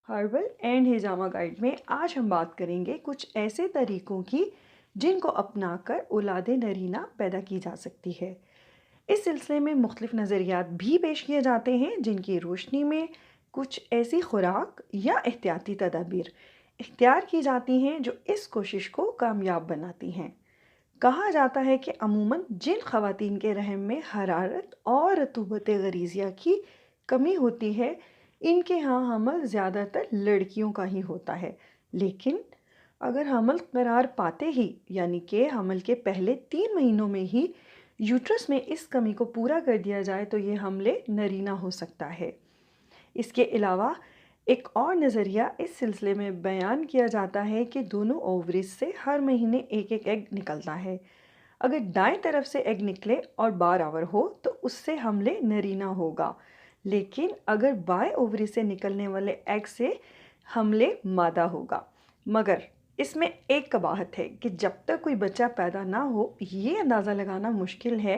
Herbal and hijama guide में आज हम बात करेंगे कुछ ऐसे तरीकों की जिनको अपनाकर औलादे नरीना पैदा की जा सकती है। इस सिलसिले में मुख्तलिफ नज़रियात भी पेश किए जाते हैं जिनकी रोशनी में कुछ ऐसी खुराक या एहतियाती तदाबीर इख्तियार की जाती हैं जो इस कोशिश को कामयाब बनाती हैं। कहा जाता है कि अमूमन जिन ख़वातीन के रहम में हरारत और रतूबत गरीज़िया की कमी होती है, इनके यहाँ हमल ज़्यादातर लड़कियों का ही होता है। लेकिन अगर हमल करार पाते ही यानी कि हमल के पहले 3 महीनों में ही यूट्रस में इस कमी को पूरा कर दिया जाए तो ये हमले नरीना हो सकता है। इसके अलावा एक और नज़रिया इस सिलसिले में बयान किया जाता है कि दोनों ओवरीज से हर महीने एक एक एग निकलता है। अगर दाएं तरफ से एग निकले और बराबर हो तो उससे हमले नरीना होगा, लेकिन अगर बाएं ओवरी से निकलने वाले एग से हमले मादा होगा। मगर इसमें एक कबाहत है कि जब तक कोई बच्चा पैदा ना हो ये अंदाज़ा लगाना मुश्किल है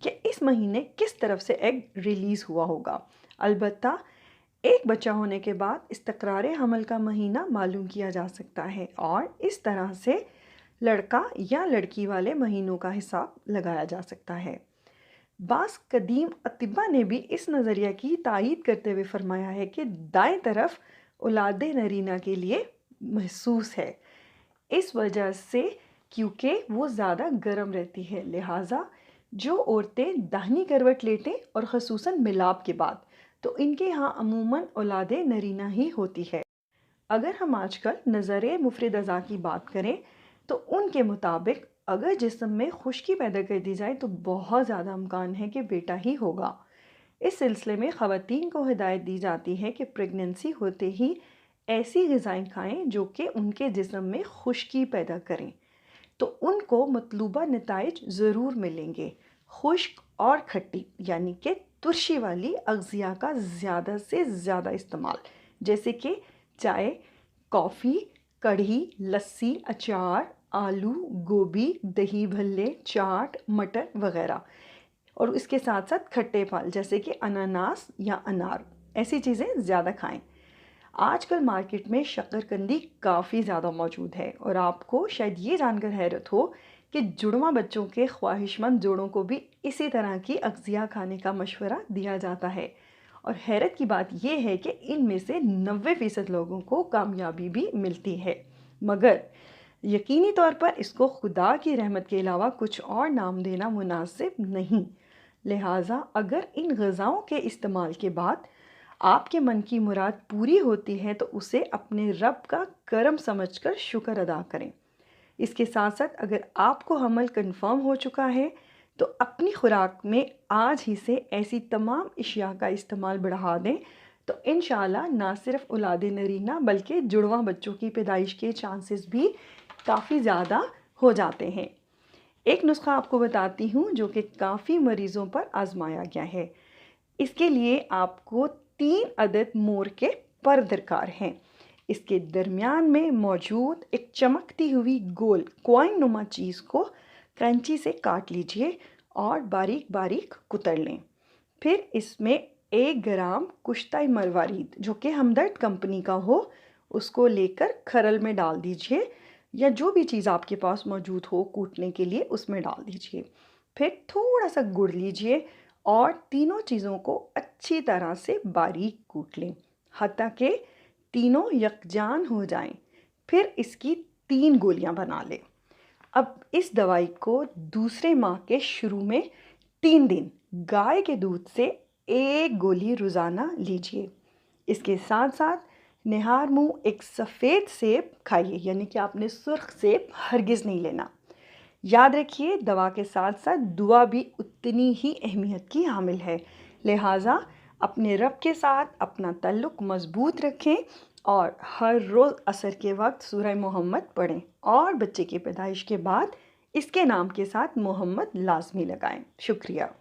कि इस महीने किस तरफ से एग रिलीज़ हुआ होगा। अलबत्ता एक बच्चा होने के बाद इस्तक़रार हमल का महीना मालूम किया जा सकता है और इस तरह से लड़का या लड़की वाले महीनों का हिसाब लगाया जा सकता है। बास कदीम अतिबा ने भी इस नज़रिया की तायीद करते हुए फरमाया है कि दाएं तरफ औलादे नरीना के लिए महसूस है, इस वजह से क्योंकि वो ज़्यादा गर्म रहती है। लिहाजा जो औरतें दाहिनी करवट लेटें और ख़ुसूसन मिलाप के बाद तो इनके यहाँ अमूमन औलादे नरीना ही होती है। अगर हम आजकल नज़र मुफरद अज़ा की बात करें तो उनके मुताबिक अगर जिस्म में खुश्की पैदा कर दी जाए तो बहुत ज़्यादा इम्कान है कि बेटा ही होगा। इस सिलसिले में ख़वातीन को हिदायत दी जाती है कि प्रेगनेंसी होते ही ऐसी ग़िज़ाएँ खाएँ जो कि उनके जिस्म में खुश्की पैदा करें, तो उनको मतलूबा नताइज ज़रूर मिलेंगे। खुश्क और खट्टी यानी कि तुर्शी वाली अग़ज़िया का ज़्यादा से ज़्यादा इस्तेमाल, जैसे कि चाय, कॉफ़ी, कढ़ी, लस्सी, अचार, आलू, गोभी, दही भल्ले, चाट, मटर वग़ैरह, और इसके साथ साथ खट्टे फल जैसे कि अनानास या अनार, ऐसी चीज़ें ज़्यादा खाएं। आजकल मार्केट में शक्करकंदी काफ़ी ज़्यादा मौजूद है और आपको शायद ये जानकर हैरत हो कि जुड़वा बच्चों के ख्वाहिशमंद जोड़ों को भी इसी तरह की अग़ज़िया खाने का मशवरा दिया जाता है। और हैरत की बात यह है कि इनमें से 90% लोगों को कामयाबी भी मिलती है, मगर यकीनी तौर पर इसको खुदा की रहमत के अलावा कुछ और नाम देना मुनासिब नहीं। लिहाजा अगर इन ग़िज़ाओं के इस्तेमाल के बाद आपके मन की मुराद पूरी होती है तो उसे अपने रब का करम समझकर शुक्र अदा करें। इसके साथ साथ अगर आपको हमल कन्फर्म हो चुका है तो अपनी खुराक में आज ही से ऐसी तमाम अशिया का इस्तेमाल बढ़ा दें तो इंशाअल्लाह ना सिर्फ औलादे नरीना बल्कि जुड़वा बच्चों की पैदाइश के चांसेस भी काफ़ी ज़्यादा हो जाते हैं। एक नुस्खा आपको बताती हूँ जो कि काफ़ी मरीज़ों पर आजमाया गया है। इसके लिए आपको 3 अदद मोर के पर दरकार हैं। इसके दरमियान में मौजूद एक चमकती हुई गोल कॉइन नुमा चीज़ को कैंची से काट लीजिए और बारीक बारीक कुतर लें। फिर इसमें 1 ग्राम कुश्ता मरवारीद जो कि हमदर्द कंपनी का हो उसको लेकर खरल में डाल दीजिए, या जो भी चीज़ आपके पास मौजूद हो कूटने के लिए उसमें डाल दीजिए। फिर थोड़ा सा गुड़ लीजिए और तीनों चीज़ों को अच्छी तरह से बारीक कूट लें हत्ता कि तीनों यकजान हो जाएं। फिर इसकी 3 गोलियां बना लें। अब इस दवाई को दूसरे माह के शुरू में 3 दिन गाय के दूध से 1 गोली रोज़ाना लीजिए। इसके साथ साथ निहार मुँह एक सफ़ेद सेब खाइए, यानी कि आपने सुर्ख सेब हरगिज़ नहीं लेना। याद रखिए दवा के साथ साथ दुआ भी उतनी ही अहमियत की हामिल है। लिहाजा अपने रब के साथ अपना ताल्लुक़ मज़बूत रखें और हर रोज़ असर के वक्त सूरह मोहम्मद पढ़ें और बच्चे की पैदाइश के बाद इसके नाम के साथ मोहम्मद लाज़मी लगाएं। शुक्रिया।